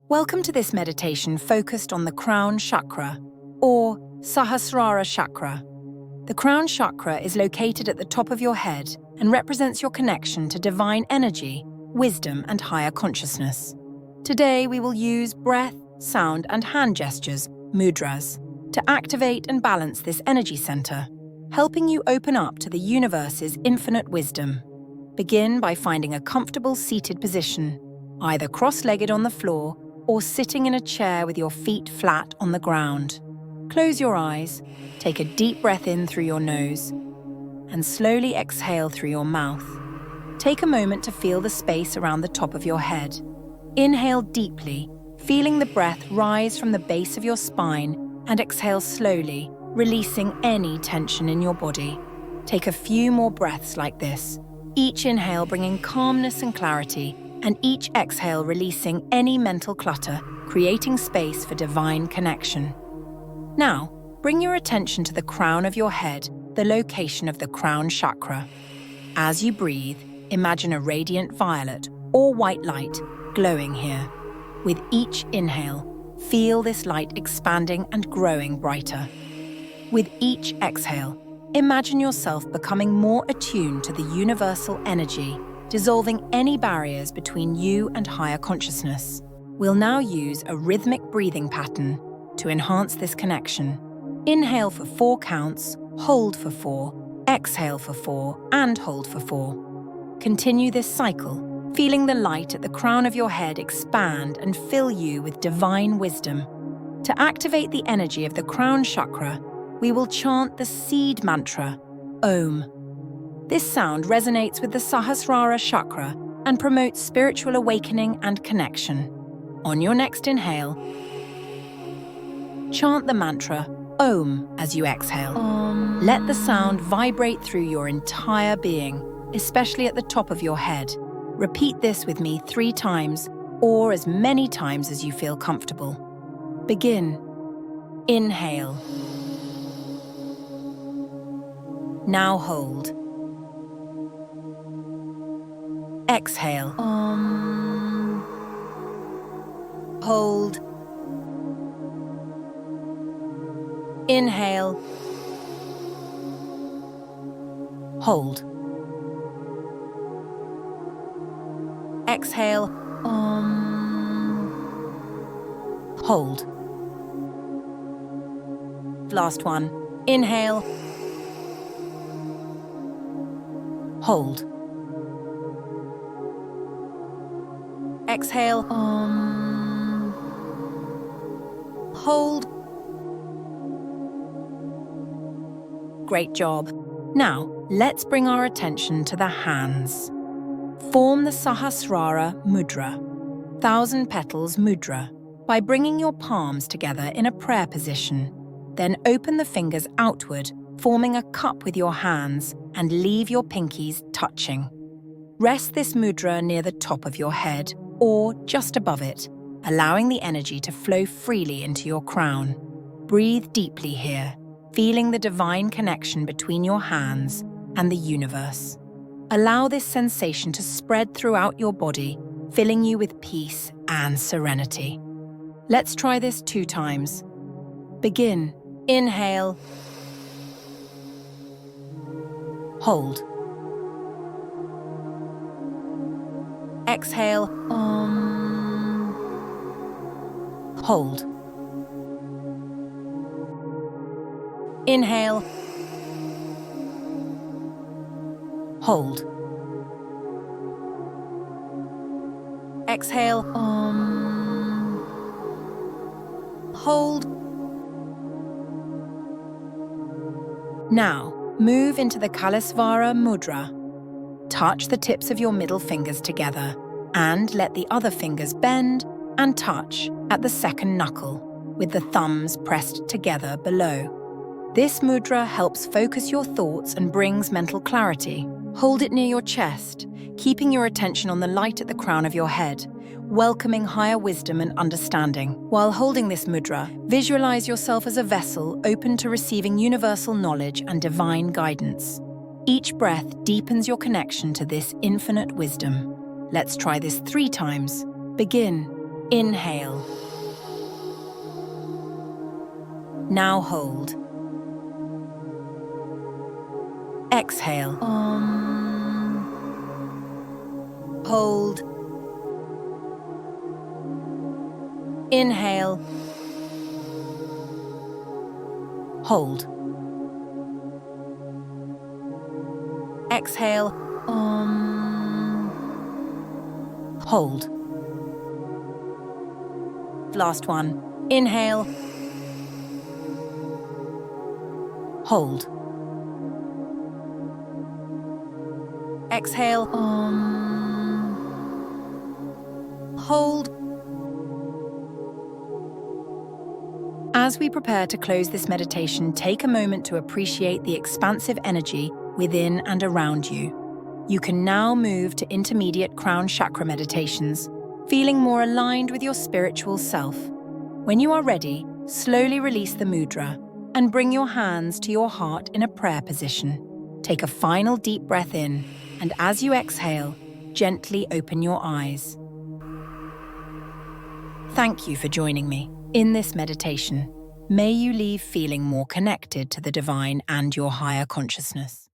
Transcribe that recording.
Welcome to this meditation focused on the Crown Chakra, or Sahasrara Chakra. The Crown Chakra is located at the top of your head and represents your connection to divine energy, wisdom, and higher consciousness. Today we will use breath, sound, and hand gestures, mudras, to activate and balance this energy center, helping you open up to the universe's infinite wisdom. Begin by finding a comfortable seated position, either cross-legged on the floor or sitting in a chair with your feet flat on the ground. Close your eyes, take a deep breath in through your nose, and slowly exhale through your mouth. Take a moment to feel the space around the top of your head. Inhale deeply, feeling the breath rise from the base of your spine, and exhale slowly, releasing any tension in your body. Take a few more breaths like this, each inhale bringing calmness and clarity, and each exhale releasing any mental clutter, creating space for divine connection. Now, bring your attention to the crown of your head, the location of the Crown Chakra. As you breathe, imagine a radiant violet or white light glowing here. With each inhale, feel this light expanding and growing brighter. With each exhale, imagine yourself becoming more attuned to the universal energy, dissolving any barriers between you and higher consciousness. We'll now use a rhythmic breathing pattern to enhance this connection. Inhale for 4 counts, hold for 4, exhale for 4, and hold for 4. Continue this cycle, feeling the light at the crown of your head expand and fill you with divine wisdom. To activate the energy of the Crown Chakra, we will chant the seed mantra, Om. This sound resonates with the Sahasrara Chakra and promotes spiritual awakening and connection. On your next inhale, chant the mantra Om as you exhale. Let the sound vibrate through your entire being, especially at the top of your head. Repeat this with me 3 times, or as many times as you feel comfortable. Begin. Inhale. Now hold. Exhale. Hold. Inhale. Hold. Exhale. Hold. Last one. Inhale. Hold. Exhale. Hold. Great job. Now, let's bring our attention to the hands. Form the Sahasrara Mudra, Thousand Petals Mudra, by bringing your palms together in a prayer position. Then open the fingers outward, forming a cup with your hands, and leave your pinkies touching. Rest this mudra near the top of your head, or just above it, allowing the energy to flow freely into your crown. Breathe deeply here, feeling the divine connection between your hands and the universe. Allow this sensation to spread throughout your body, filling you with peace and serenity. Let's try this 2 times. Begin. Inhale. Hold. Exhale. Hold. Inhale. Hold. Exhale. Hold. Now, move into the Kalesvara Mudra. Touch the tips of your middle fingers together and let the other fingers bend and touch at the second knuckle, with the thumbs pressed together below. This mudra helps focus your thoughts and brings mental clarity. Hold it near your chest, keeping your attention on the light at the crown of your head, welcoming higher wisdom and understanding. While holding this mudra, visualize yourself as a vessel open to receiving universal knowledge and divine guidance. Each breath deepens your connection to this infinite wisdom. Let's try this 3 times. Begin. Inhale. Now hold. Exhale. Hold. Inhale. Hold. Exhale. Hold. Last one. Inhale. Hold. Exhale. Hold. As we prepare to close this meditation, take a moment to appreciate the expansive energy within and around you. You can now move to intermediate Crown Chakra meditations, feeling more aligned with your spiritual self. When you are ready, slowly release the mudra and bring your hands to your heart in a prayer position. Take a final deep breath in, and as you exhale, gently open your eyes. Thank you for joining me in this meditation. May you leave feeling more connected to the divine and your higher consciousness.